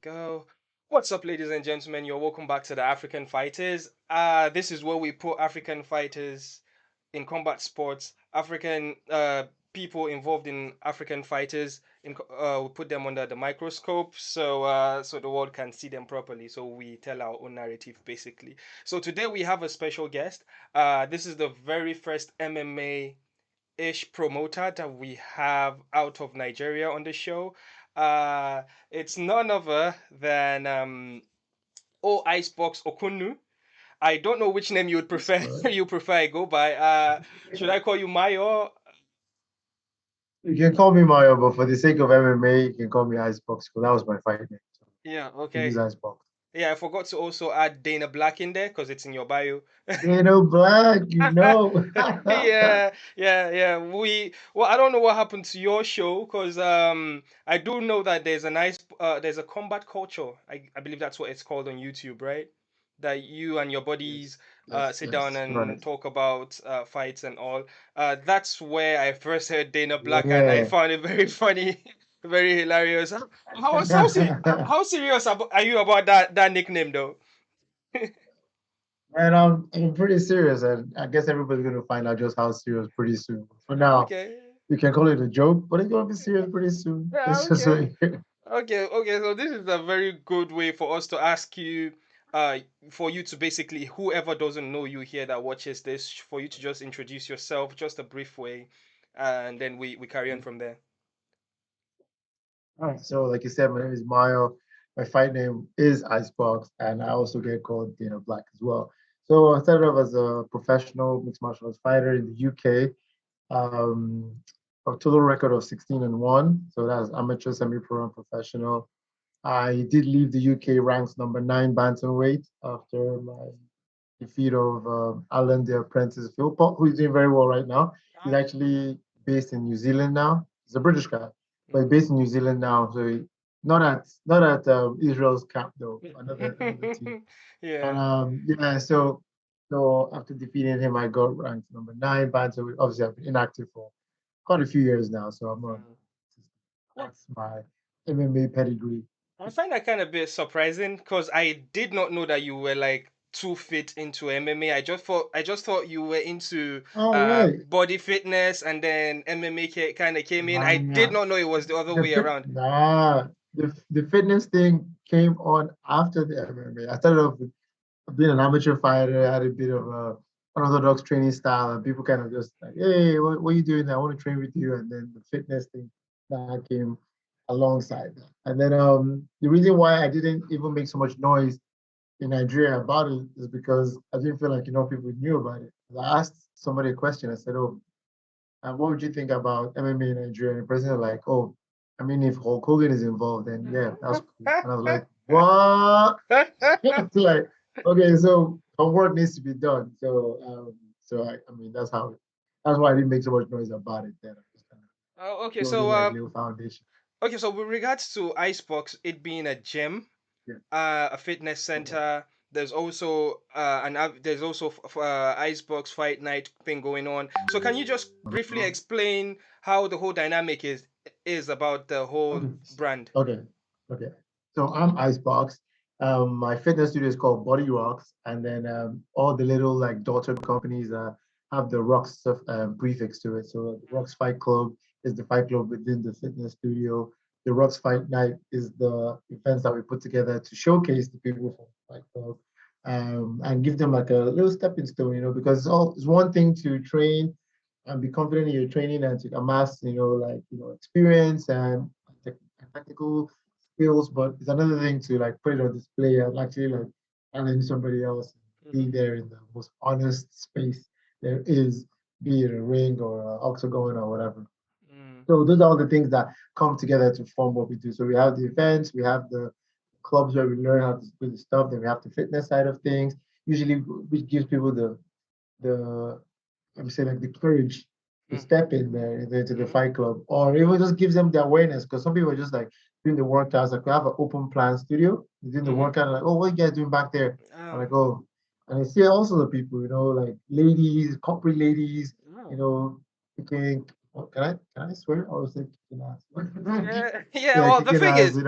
Go. What's up, ladies and gentlemen? You're welcome back to the African Fighters. This is where we put African fighters in combat sports, African people involved in African fighters. We put them under the microscope so the world can see them properly. So we tell our own narrative basically. So today we have a special guest. This is the very first MMA ish promoter that we have out of Nigeria on the show. It's none other than O Icebox Okunnu. I don't know which name you would That's prefer. correct. You prefer I go by. Should I call you Mayo? You can call me Mario, but for the sake of MMA, you can call me Icebox because that was my fight name. So Yeah. you use Okay. Icebox. Yeah, I forgot to also add Dana Black in there because it's in your bio. Dano Black, you know. Yeah. Well, I don't know what happened to your show because I do know that there's a combat culture. I believe that's what it's called on YouTube, right? That you and your buddies Yes, yes, sit down yes. and Right. talk about fights and all. That's where I first heard Dana Black, and I Yeah. found it very funny, very hilarious. How serious are you about that nickname though? And I'm pretty serious, and I guess everybody's gonna find out just how serious pretty soon. For now, Okay. you can call it a joke, but it's gonna be serious pretty soon. Yeah, Let's just okay. wait. Okay. So this is a very good way for us to ask you, uh, for you to basically, whoever doesn't know you here that watches this, for you to just introduce yourself, just a brief way, and then we carry on from there. All right. So, like you said, my name is Mayo. My fight name is Icebox, and I also get called Dana Black as well. So, I started off as a professional mixed martial arts fighter in the UK. Um, a total record of 16-1. So that's amateur, semi-pro, and professional. I did leave the UK ranks number 9 bantamweight after my defeat of Alan the Apprentice Philpott, who is doing very well right now. He's Ah. actually based in New Zealand now. He's a British guy, but he's Mhm. based in New Zealand now. So not at Israel's camp though, another team. And Yeah. so after defeating him, I got ranked number 9 bantamweight. Obviously, I've been inactive for quite a few years now, so I'm not. Mm. Well, That's my MMA pedigree. I find that kind of bit surprising because I did not know that you were like too fit into MMA. I just thought you were into All right. body fitness and then MMA kind of came in. I did Nah, not know it was the other way around. the fitness thing came on after the MMA. I started off with being an amateur fighter. I had a bit of a unorthodox training style, and people kind of just like, "Hey, what are you doing? I want to train with you." And then the fitness thing that came alongside that. And then the reason why I didn't even make so much noise in Nigeria about it is because I didn't feel like people knew about it. I asked somebody a question. I said, "Oh, and what would you think about MMA in Nigeria?" And the president was like, "Oh, I mean, if Hulk Hogan is involved, then yeah, that's cool." And I was like, "What?" It's like, okay, so homework needs to be done. So I mean, that's why I didn't make so much noise about it. Then I just kind of Oh, okay, building so like little foundation. with regards to Icebox, it being a gym, Yeah. a fitness Okay. center. There's also Icebox Fight Night thing going on. So can you just briefly Uh-huh. explain how the whole dynamic is about the whole Okay. brand? Okay. Okay. So I'm Icebox. My fitness studio is called Body Rocks, and then all the little like daughter companies have the Rocks prefix to it. So the Rocks Fight Club is the fight club within the fitness studio. The Rocks Fight Night is the events that we put together to showcase the people from Fight Club, and give them like a little stepping stone, because it's one thing to train and be confident in your training and to amass, experience and technical skills, but it's another thing to like put it on display and actually like challenge somebody else, Mm-hmm. be there in the most honest space there is, be it a ring or an octagon or whatever. Mm. So those are all the things that come together to form what we do. So we have the events, we have the clubs where we learn how to do the stuff, then we have the fitness side of things, usually which gives people the I would say like the courage to Mm. step in there into the Mm-hmm. fight club, or even just gives them the awareness because some people are just like doing the workouts. Like we have an open plan studio, doing the Mm-hmm. workout, like, oh, what are you guys doing back there? I'm Oh. like, oh, and I see also the people, like ladies, corporate ladies, Oh. you know, picking Oh, can I swear? I was like kicking ass. Yeah, yeah. Yeah, Well, the kicking thing ass. is,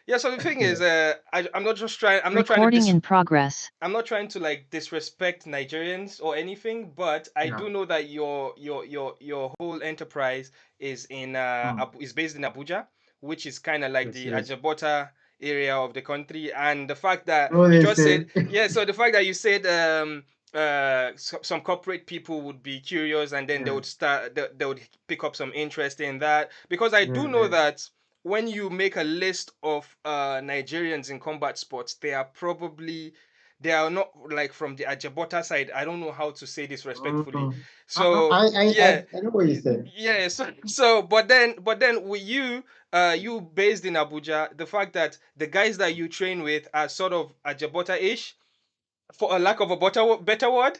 yeah. So the thing Yeah. is, I'm not just trying. I'm not trying to Recording in progress. I'm not trying to like disrespect Nigerians or anything, but I Yeah. do know that your whole enterprise is in Mm. is based in Abuja, which is kind of like Yes, the yes. Ajabota area of the country, and the fact that What you they just said, say. yeah, so the fact that you said some corporate people would be curious and then they Yeah. would they would pick up some interest in that, because I do know Yeah. that when you make a list of Nigerians in combat sports, they are not like from the Ajabota side. I don't know how to say this respectfully. Mm. So yeah, I know what you said. yeah. So but then with you, you based in Abuja, the fact that the guys that you train with are sort of Ajabota-ish, for a lack of a better word.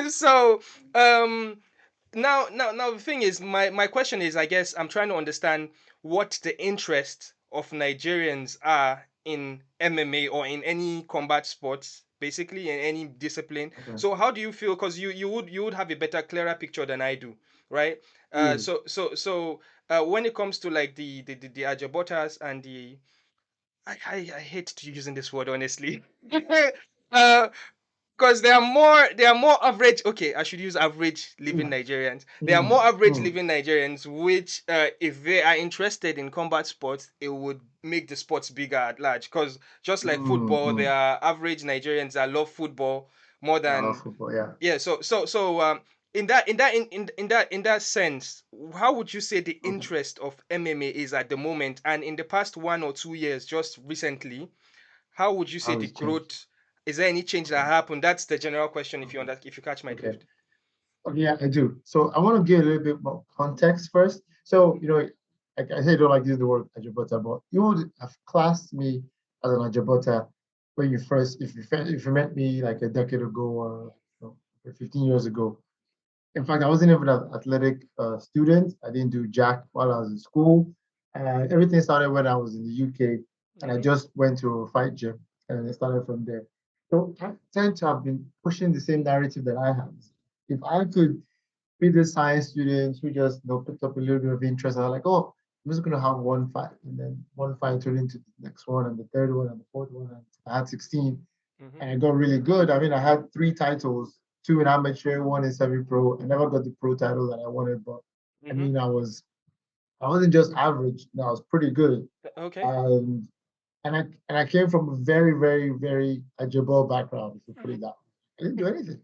So um now the thing is, my question is, I guess I'm trying to understand what the interest of Nigerians are in MMA or in any combat sports, basically in any discipline. Okay. So how do you feel? Because you would have a better, clearer picture than I do, right? Yeah. When it comes to like the Ajabotas and the I hate to using this word, honestly. uh, because they are more average. Okay, I should use average living Mm. Nigerians. They are more Mm. average Mm. living Nigerians, which if they are interested in combat sports, it would make the sports bigger at large. Because just like Mm. football, there Mm. are average Nigerians that love football more Yeah, I love than, football. Yeah. yeah. In that sense, how would you say the Okay. interest of MMA is at the moment, and in the past 1 or 2 years, just recently? How would you say How the it's changed. growth? Is there any change that Okay. happened? That's the general question. Okay. If you catch my Okay. drift. Okay, yeah, I do. So I want to give a little bit more context first. So, like I say, I don't like using the word Ajabota, but you would have classed me as an Ajabota when you first, if you met me like a decade ago or 15 years ago. In fact, I wasn't even an athletic student. I didn't do jack while I was in school. Everything started when I was in the UK, and I Mhm. just went to a fight gym, and it started from there. So I tend to have been pushing the same narrative that I have. If I could be the science students who just picked up a little bit of interest, and are like, oh, I'm just gonna have one fight, and then one fight turned into the next one, and the third one, and the fourth one, and I had 16 Mhm. and I got really good. I mean, I had three titles, two in amateur, one in semi-pro. I never got the pro title that I wanted, but I Mhm. mean, I wasn't just average. No, I was pretty good. Okay. And and I came from a very, very, very agile background, if you put Mhm. it that way. I didn't do anything.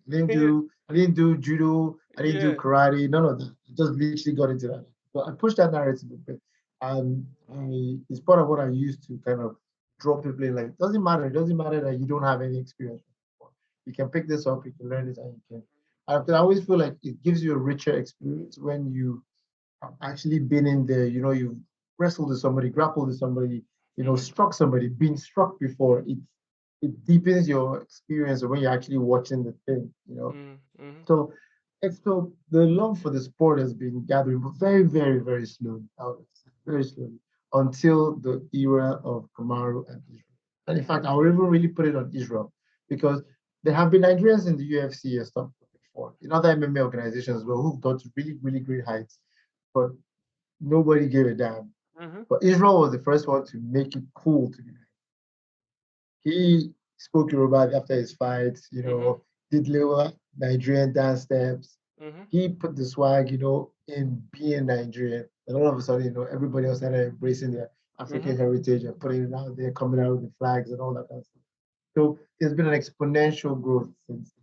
I didn't do judo. I didn't do Yeah. karate. None of that. I just literally got into that. But I pushed that narrative a bit, and it's part of what I used to kind of draw people in. Like, it doesn't matter. It doesn't matter that you don't have any experience. You can pick this up. You can learn this, and you can. Because I always feel like it gives you a richer experience when you actually been in there, you've wrestled with somebody, grappled with somebody, Mhm. struck somebody, been struck before. It deepens your experience when you're actually watching the thing. Mhm. Mhm. So so the love for the sport has been gathering, but very, very, very slowly, very slowly, until the era of Kamaru and Israel. And in fact, I would even really put it on Israel because there have been Nigerians in the UFC and stuff before, in other MMA organizations as well, who've got to really, really great heights, but nobody gave a damn. Mhm. But Israel was the first one to make it cool to be there. He spoke Yoruba after his fights, Mhm. did little Nigerian dance steps. Mhm. He put the swag, in being Nigerian. And all of a sudden, everybody else started embracing their African Mhm. heritage and putting it out there, coming out with the flags and all that kind of stuff. So there's been an exponential growth since.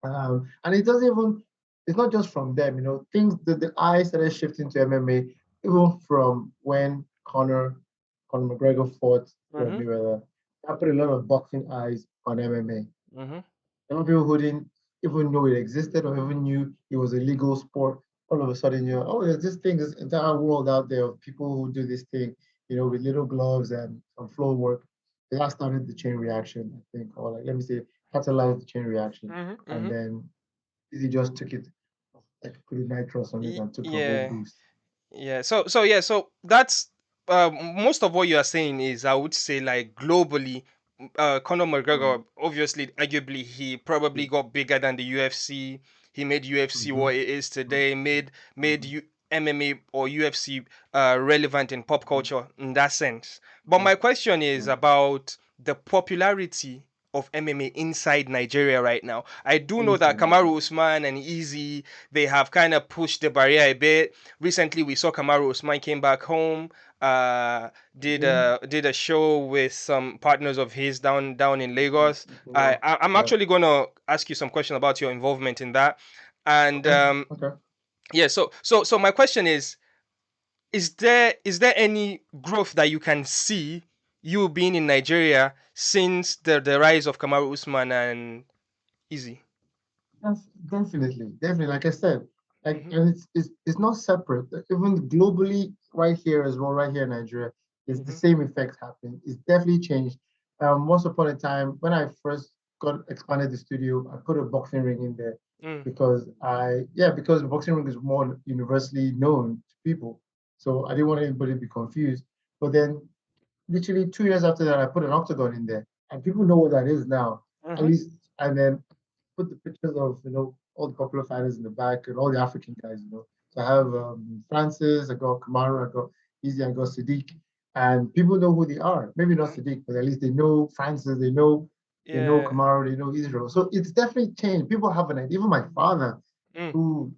And it's not just from them, things that the eye started shifting to MMA, even from when Conor McGregor fought Floyd Mhm. Mayweather. That put a lot of boxing eyes on MMA. Mhm. A lot of people who didn't even know it existed or even knew it was a legal sport, all of a sudden, there's this thing, this entire world out there of people who do this thing, with little gloves and some floor work. That started the chain reaction, I think, or like, let me say, catalyzed the chain reaction. Mhm. And Mhm. then he just took it, like put a nitrous on it and took a whole Yeah. boost. Yeah. So that's most of what you are saying is, I would say, like globally, Conor Mm, McGregor, obviously, arguably, he probably mm, got bigger than the UFC. He made UFC Mm-hmm. what it is today. Made you MMA or UFC relevant in pop Mm-hmm. culture in that sense. But Yeah. my question is Yeah. about the popularity of MMA inside Nigeria right now. I do know that Inside Nigeria. Kamaru Usman and Easy, they have kind of pushed the barrier a bit. Recently, we saw Kamaru Usman came back home, uh, Mm-hmm. did a show with some partners of his down in Lagos. I'm Yeah. actually gonna ask you some question about your involvement in that, and Okay. Okay. yeah. So my question is there any growth that you can see you being in Nigeria since the rise of Kamaru Usman and Easy? Definitely, definitely. Like I said, like, Hmm. and it's not separate. Even globally, right here as well, right here in Nigeria, is the Hmm. same effect happening. It's definitely changed. Once upon a time, when I first got expanded the studio, I put a boxing ring in there Mm. because because the boxing ring is more universally known to people. So I didn't want anybody to be confused. But then, literally 2 years after that, I put an octagon in there, and people know what that is now. At Hmm. least, and then put the pictures of all the popular fighters in the back and all the African guys. So I have Francis, I got Kamaru, I got Easy, I got Sadiq, and people know who they are. Maybe not Hmm. Sadiq, but at least they know Francis, they know Yeah. Kamaru, they know Israel. So it's definitely changed. People have an idea. Even my father, Mm. who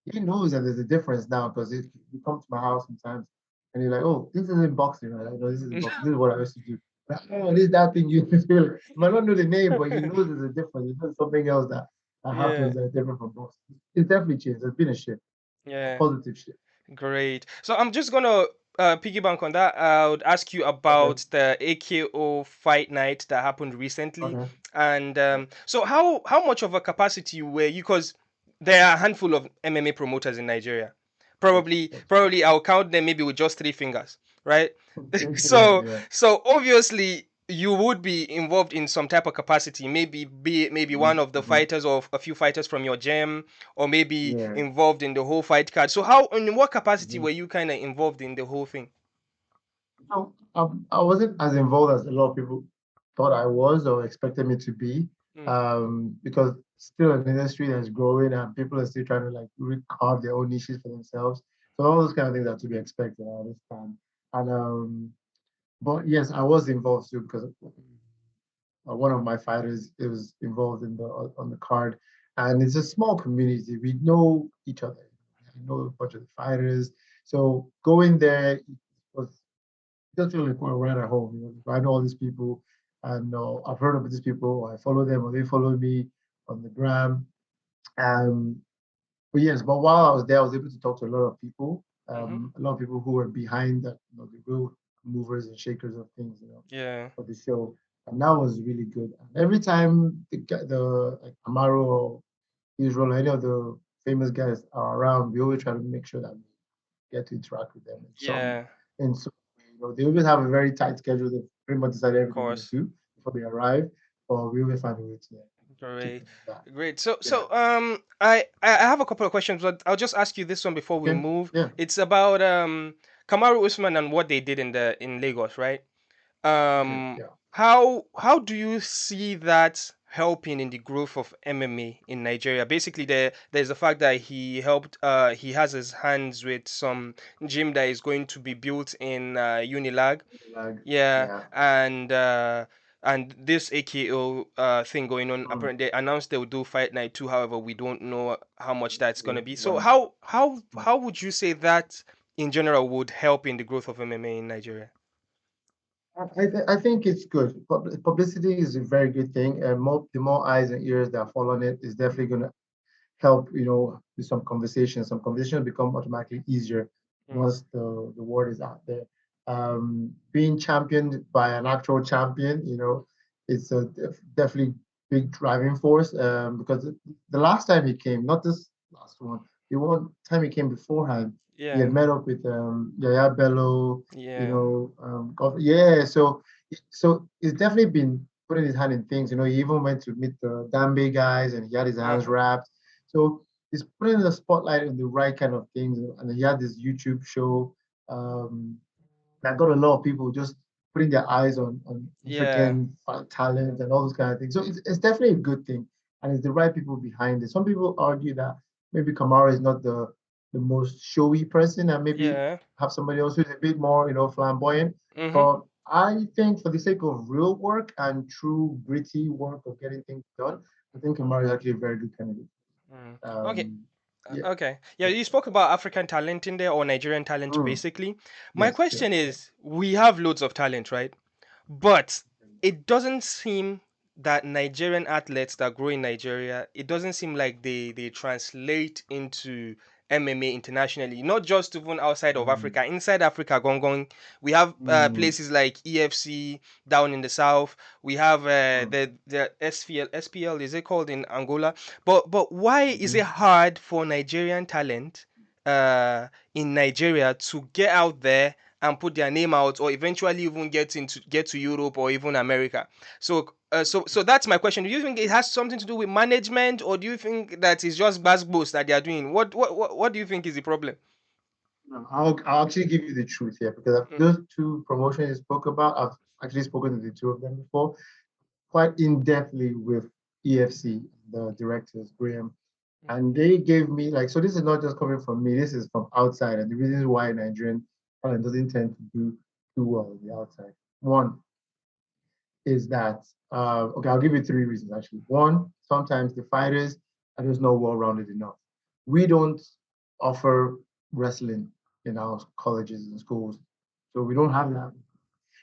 he knows that there's a difference now because he comes to my house sometimes and he's like, "Oh, this isn't boxing, right? I know this is boxing. This is what I used to do." Like, oh, this that thing you feel. He might not know the name, but he knows there's a difference. He knows something else that Yeah. happens that's different from boxing. It's definitely changed. There's been a shift, a Yeah. positive shift. Great. So I'm just gonna piggyback on that. I would ask you Okay. about the AKO fight night that happened recently, Okay. and so how much of a capacity were you? Because there are a handful of MMA promoters in Nigeria. Yes. Yes. Probably I'll count them maybe with just three fingers, right? Yeah. So Yeah. so obviously you would be involved in some type of capacity, maybe be it maybe Mm-hmm. one of the Mm-hmm. fighters or a few fighters from your gym, or maybe Yeah. involved in the whole fight card. So how, in what capacity Mm-hmm. were you kind of involved in the whole thing? So I wasn't as involved as a lot of people thought I was or expected me to be, Mm. because still an industry that's growing and people are still trying to like carve their own niches for themselves. So all those kind of things are to be expected. I understand. And but yes, I was involved too because one of my fighters was involved in the on the card, and it's a small community. We know each other. I know a bunch of the fighters. So going there was just feel like we're right at home. I know all these people, and I've heard of these people. I follow them, or they follow me on the gram. Um, but yes, but while I was there, I was able to talk to a lot of people. Mm-hmm. A lot of people who were behind that, the real movers and shakers of things, Yeah. for the show, and that was really good. And every time the like Amaro or Israel, any of the famous guys are around, we always try to make sure that we get to interact with them in some Yeah. way. They always have a very tight schedule. They pretty much decide Of everything they're gonna course. do before they arrive, but we always find a way to keep Great. them back. Great. So Yeah. so I have a couple of questions, but I'll just ask you this one before we Okay. move. Yeah. It's about Kamaru Usman and what they did in Lagos, right? Okay. Um, Yeah. how do you see that helping in the growth of MMA in Nigeria? Basically, there's the fact that he has his hands with some gym that is going to be built in Unilag. Like, Yeah, yeah. and this AKO thing going on. Mm, Apparently, they announced they will do Fight Night 2. However, we don't know how much that's gonna be. So right. how would you say that in general would help in the growth of MMA in Nigeria? I think it's good. Publicity is a very good thing, and the more eyes and ears that fall on it is definitely going to help, with some conversations. Some conversations become automatically easier Mm. once the word is out there. Being championed by an actual champion, it's a definitely big driving force. Because the last time he came, not this last one, the one time he came beforehand, he had Yeah, met up with Yaya Bello, yeah, yeah. So it's definitely been putting his hand in things. He even went to meet the Dambe guys and he had his hands uh-huh. wrapped. So he's putting the spotlight on the right kind of things. And he had this YouTube show um, that got a lot of people just putting their eyes on Yeah, African talent and all those kind of things. So it's definitely a good thing. and it's the right people behind it. Some people argue that maybe Kamaru is not the most showy person, and maybe Yeah. have somebody else who's a bit more, flamboyant. Mm-hmm. But I think for the sake of real work and true gritty work of getting things done, I think Kamaru is actually a very good candidate. Mm. Okay. Um, yeah, Okay. Yeah, yeah, you yeah. spoke about African talent in there or Nigerian talent Mm, basically. My yes, yeah, question yeah. is, we have loads of talent, right? But it doesn't seem that Nigerian athletes that grow in Nigeria, it doesn't seem like they translate into MMA internationally. Not just even outside of Mm, Africa, inside Africa, gong, we have mm, places like EFC down in the south. We have mm, the SPL is it called in Angola? But why is mhm. it hard for Nigerian talent in Nigeria to get out there and put their name out, or eventually even get to Europe or even America? So that's my question. Do you think it has something to do with management, or do you think that it's just basketballs that they are doing? What do you think is the problem? No, I'll actually give you the truth here because Mm, those two promotions you spoke about, I've actually spoken to the two of them before, quite in depthly with EFC, the directors, Graham, and they gave me like, so this is not just coming from me, this is from outside, and the reasons why Nigerian talent doesn't tend to do too well on the outside. One is that, okay, I'll give you three reasons actually. One, sometimes the fighters are just not well rounded enough. We don't offer wrestling in our colleges and schools, so we don't have that.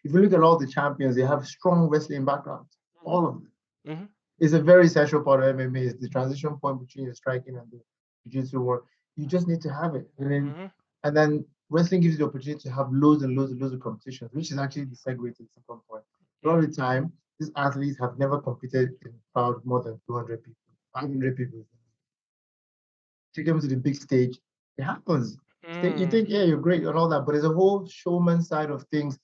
If you look at all the champions, they have strong wrestling backgrounds, mhm, all of them. mhm, It's a very essential part of MMA. Is the transition point between the striking and the jiu-jitsu work. You just need to have it, mhm, and then wrestling gives you the opportunity to have loads and loads and loads of competitions, which is actually the segue to the second point. A lot mhm, of the time, these athletes have never competed in a crowd more than 200 people, 500 people. Take them to the big stage. It happens. You mm, think, yeah, you're great and all that, but there's a whole showman side of things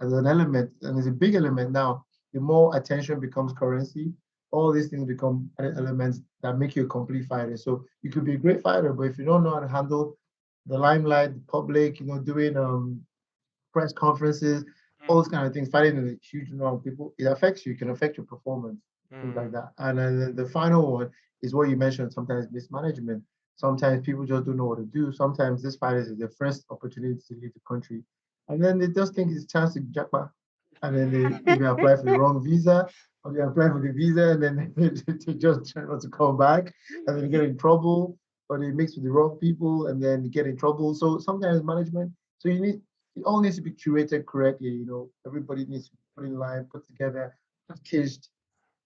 as an element, and there's a big element now. The more attention becomes currency, all these things become elements that make you a complete fighter. So you could be a great fighter, but if you don't know how to handle the limelight, the public, doing press conferences, all those kind of things, fighting in a huge number of people, it affects you. It can affect your performance, things like mm, that. And then the final one is what you mentioned. Sometimes mismanagement. Sometimes people just don't know what to do. Sometimes this fighters is their first opportunity to leave the country, and then they just think it's a chance to jackpot, and then they maybe apply for the wrong visa, or they apply for the visa, and then they just try not to come back, and then they get in trouble, or they mix with the wrong people, and then get in trouble. So sometimes management. So it all needs to be curated correctly. Everybody needs to be put in line, put together, packaged,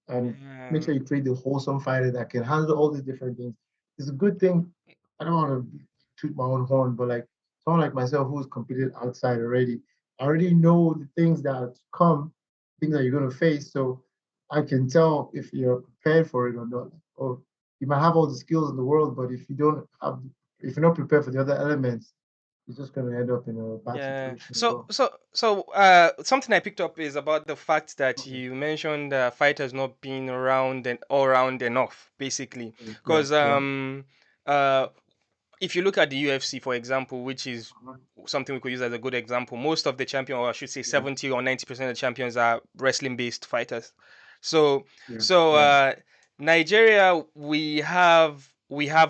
and make yeah. sure you create the wholesome fighter that can handle all these different things. It's a good thing. I don't want to toot my own horn, but like someone like myself who's competed outside already, I already know the things that come, things that you're going to face. So I can tell if you're prepared for it or not. Or you might have all the skills in the world, but if you're not prepared for the other elements, you're just going to end up in a bad Yeah. situation as So well. so so something I picked up is about the fact that Okay. you mentioned fighters not being around and all around enough, basically. Yeah, Because yeah. uh if you look at the UFC, for example, which is Uh-huh. something we could use as a good example, most of the champion, or I should say Yeah, 70 or 90% of the champions are wrestling based fighters. So yeah, so yeah. Nigeria, we have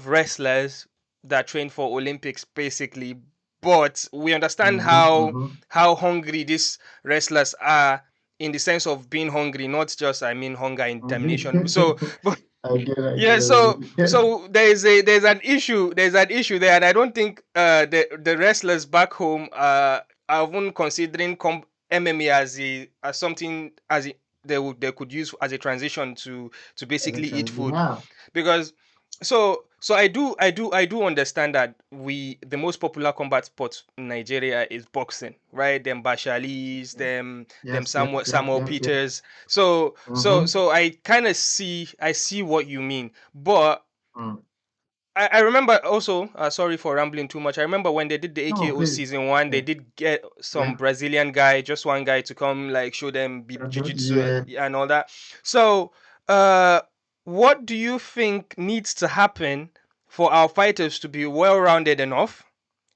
wrestlers that train for Olympics basically, but we understand Mm-hmm, how mm-hmm. hungry these wrestlers are, in the sense of being hungry, not just, I mean, hunger and determination. So but I yeah, get it. so Yeah. so there's an issue there, and I don't think the wrestlers back home are even considering MMA as something they could use as a transition to As a basically eat trans, food, yeah. because so I do understand that the most popular combat sport in Nigeria is boxing, right? Them Bashalis, Yes, them yes, yep, yep, Samuel yep, yep. Peters. So I kind of see what you mean, but Mm. I remember also, sorry for rambling too much. I remember when they did the No, AKO please. season one, they Yeah, did get some yeah. Brazilian guy, just one guy, to come like show them jiu-jitsu Yeah. and all that. So, uh, what do you think needs to happen for our fighters to be well-rounded enough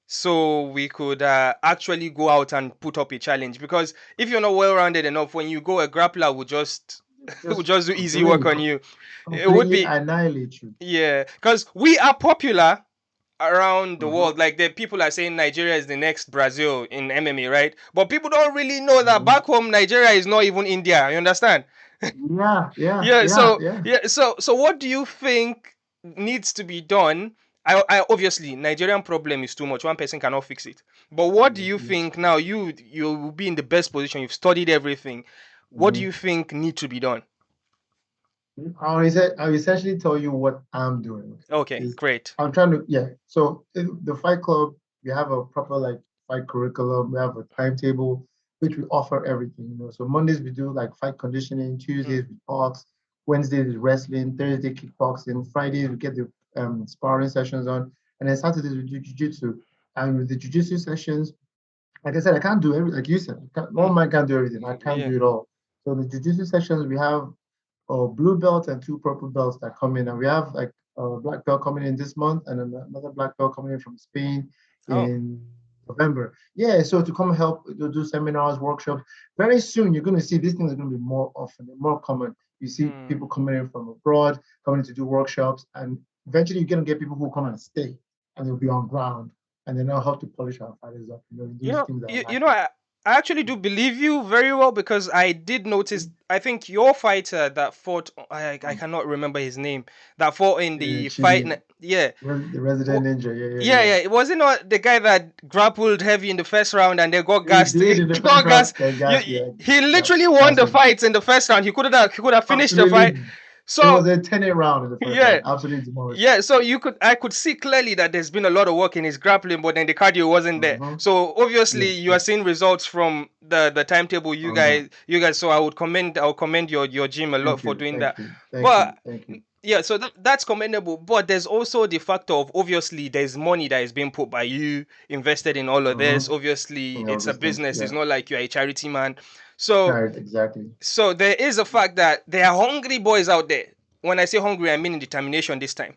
so we could actually go out and put up a challenge? Because if you're not well-rounded enough, when you go, a grappler will just Who just just do easy work completely, on you. It would completely be, annihilate you. yeah, because we are popular around the Mm-hmm. world. Like the people are saying Nigeria is the next Brazil in MMA, right? But people don't really know that Mm-hmm. back home Nigeria is not even India. You understand? Yeah, yeah, Yeah. yeah, So yeah. yeah. So what do you think needs to be done? I obviously Nigerian problem is too much. One person cannot fix it. But what do you think now? You will be in the best position. You've studied everything. What do Mm-hmm. you think need to be done? I'll essentially tell you what I'm doing. Okay, Is great. I'm trying to, yeah. So in the Fight Club, we have a proper like fight curriculum. We have a timetable which we offer everything. So Mondays we do like fight conditioning. Mm. Tuesdays we box. Wednesdays is wrestling. Thursday kickboxing. Fridays we get the sparring sessions on, and then Saturdays we do jiu-jitsu. And with the jiu-jitsu sessions, like I said, I can't do everything. Like you said, one Mm. man can't do everything. I can't Yeah. do it all. So in the jiu-jitsu sessions, we have blue belts and two purple belts that come in, and we have like a black belt coming in this month, and then another black belt coming in from Spain Oh. in November. Yeah, so to come help to do seminars, workshops. Very soon, you're going to see these things are going to be more often, more common. You see Mm. people coming in from abroad, coming to do workshops, and eventually you're going to get people who come and stay, and they'll be on ground, and then they'll help to polish our fighters up. You Those know, things that are you know, lacking. I actually do believe you very well because I did notice. I think your fighter that fought, I cannot remember his name, that fought in the fight. Chile, Yeah, the resident ninja. Yeah, yeah, yeah, yeah. It wasn't not the guy that grappled heavy in the first round and they got yeah. He gassed. did in the first Got round. gassed. That gas, yeah, He yeah, literally won gas the him. fights in the first round. He could have finished the fight. Absolutely. It So was a 10-8 round in the first yeah, round. Absolutely demolished him. yeah, so I could see clearly that there's been a lot of work in his grappling, but then the cardio wasn't there. Mm-hmm. So obviously Yeah, you are yeah. seeing results from the timetable Mm-hmm. you guys. So I'll commend your gym a lot Thank for you, doing thank that. you, thank But you, thank you. yeah, so that's commendable. But there's also the factor of obviously there's money that is being put by you invested in all of this. Mm-hmm. Obviously And all it's a these things. business. It's Yeah. not like you're a charity man. So Right, exactly. there is a fact that there are hungry boys out there. When I say hungry, I mean determination this time.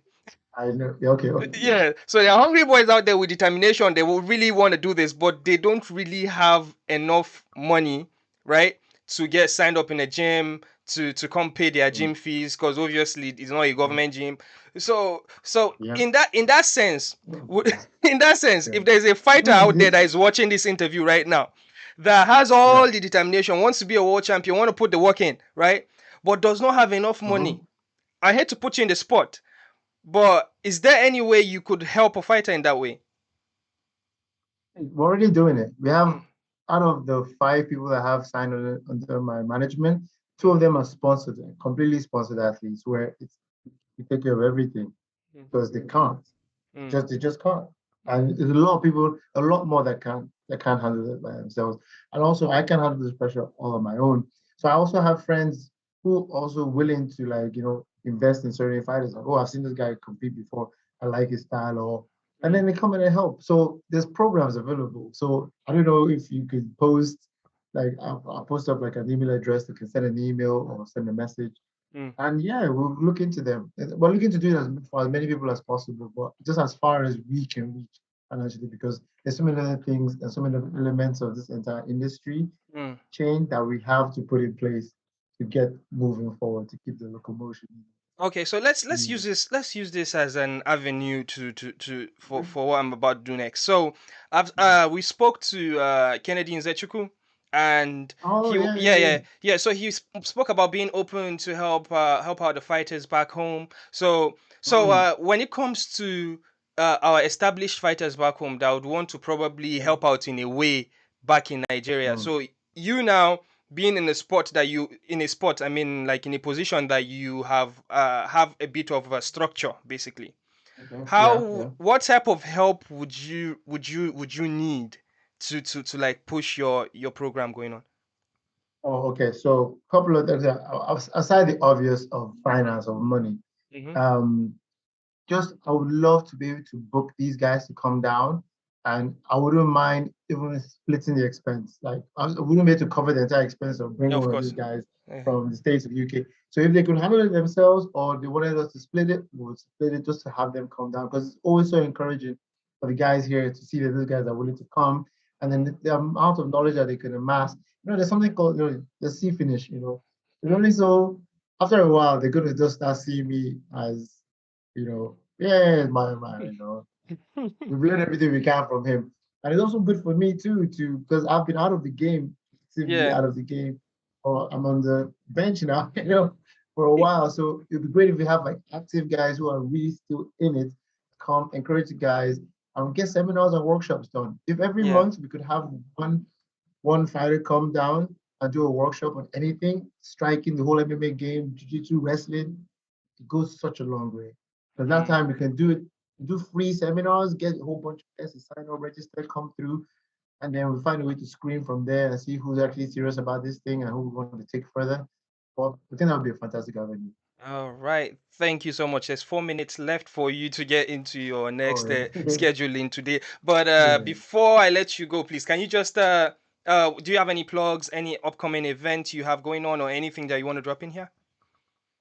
I know. Yeah, okay, okay, yeah. Yeah, so there are hungry boys out there with determination. They will really want to do this, but they don't really have enough money, right, to get signed up in a gym to come pay their Mm, gym fees because obviously it's not a mm, government gym. So yeah. in that sense, in that sense, Yeah. if there's a fighter No, out there that is watching this interview right now that has yeah. all the determination, wants to be a world champion, want to put the work in, right, but does not have enough money, Mm-hmm. I hate to put you in the spot, but is there any way you could help a fighter in that way? We're already doing it. We have Mm, out of the five people that have signed under my management, two mm, of them are sponsored, completely sponsored athletes, where we take care of everything mm, because they can't. mm, They just can't. mm, And there's a lot of people, a lot more that can't handle it by themselves. And also I can handle this pressure all on my own. So I also have friends who also willing to like, invest in certain fighters. Like, oh, I've seen this guy compete before. I like his style or and mm. then they come in and help. So there's programs available. So I don't know if you could post like I'll post up like an email address that can send an email or send a message Mm. and yeah, we'll look into them. We're looking to do it for as many people as possible, but just as far as we can reach financially, because there's so many other things and so many elements of this entire industry Mm. chain that we have to put in place to get moving forward to keep the locomotion. Okay, so let's use moving. this as an avenue to for what I'm about to do next. So I've we spoke to Kennedy Nzechuku, and Oh yeah, yeah, yeah, yeah, yeah. yeah. So he spoke about being open to help out the fighters back home. Mm, When it comes to our established fighters back home that would want to probably mm, help out in a way back in Nigeria. mm. So you now being in a sport that you in a sport I mean like in a position that you have a bit of a structure basically, Okay. Yeah, how yeah. what type of help would you need to like push your program going on? Oh, okay. So a couple of things. Aside the obvious of finance of money, Mm-hmm. um, just I would love to be able to book these guys to come down, and I wouldn't mind even splitting the expense. Like I wouldn't be able to cover the entire expense of bringing Of one of these course. guys Yeah. from the States or the UK. So if they could handle it themselves, or they wanted us to split it, we would split it just to have them come down because it's always so encouraging for the guys here to see that these guys are willing to come, and then the amount of knowledge that they can amass. There's something called the C finish. It's only so after a while they're gonna just start seeing me as, yeah, my, we've learned everything we can from him. And it's also good for me too, to because I've been out of the game, actively Yeah, out of the game, or I'm on the bench now, for a while. So it'd be great if we have like active guys who are really still in it, come encourage the guys and get seminars and workshops done. If every yeah. month we could have one fighter come down and do a workshop on anything, striking the whole MMA game, jiu-jitsu, wrestling, it goes such a long way. Because that Mm. time we can do it, do free seminars, get a whole bunch of guys to sign up, register, come through, and then we find a way to screen from there and see who's actually serious about this thing and who we want to take further. Well, I think that would be a fantastic avenue. All right. Thank you so much. There's 4 minutes left for you to get into your Oh, next yeah. scheduling today. But Yeah. before I let you go, please, can you just do you have any plugs, any upcoming events you have going on, or anything that you want to drop in here?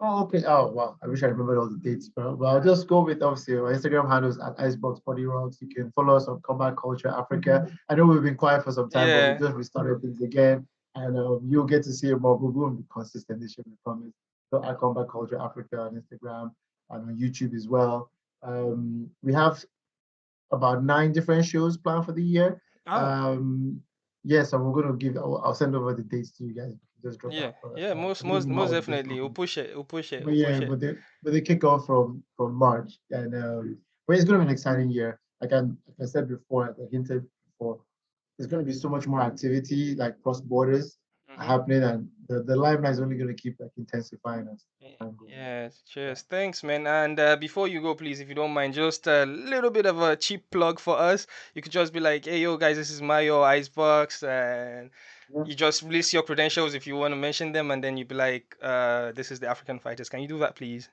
Oh, okay. Oh, wow. I wish I remembered all the dates, bro. But I'll just go with obviously our Instagram handles at Icebox Body Rocks. You can follow us on Combat Culture Africa. I know we've been quiet for some time, but we Yeah. just restarted things again. And you'll get to see more. We're going to be consistent this year, we promise. So at Combat Culture Africa on Instagram and on YouTube as well. We have about 9 different shows planned for the year. Oh. Um, yes, and we're going to I'll send over the dates to you guys. Just drop Yeah. that for, Yeah. Most I'll give most you most all the dates definitely. We'll properly. push it. We'll push it. But We'll yeah, push it. they kick off from March, and but it's going to be an exciting year. Like I said before, like I hinted before, there's going to be so much more activity, like cross borders Mm-hmm. happening, and the limelight is only going to keep like intensifying as time goes on. Yes, Yeah. cheers. Thanks, man. And before you go, please, if you don't mind, just a little bit of a cheap plug for us. You could just be like, hey, yo, guys, this is Mayo Icebox. And Yeah. you just list your credentials if you want to mention them. And then you'd be like, this is the African Fighters. Can you do that, please?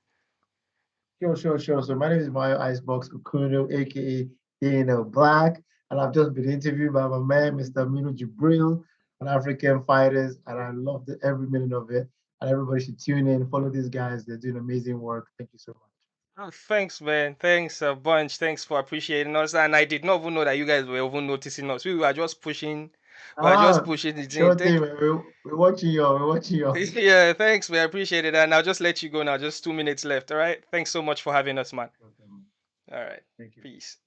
Sure. So my name is Mario Icebox Okunnu, aka Dana Black, and I've just been interviewed by my man, Mr. Mino Jibril, on African fighters, and I loved every minute of it. And everybody should tune in, follow these guys. They're doing amazing work. Thank you so much. Oh, thanks, man. Thanks a bunch. Thanks for appreciating us. And I did not even know that you guys were even noticing us. We were just pushing. We were just Ah, pushing the thing. sure thing, man. We're watching y'all. We're watching y'all. Yeah, thanks. We appreciate it. And I'll just let you go now. Just 2 minutes left. All right. Thanks so much for having us, man. Okay, man. All right. Thank you. Peace.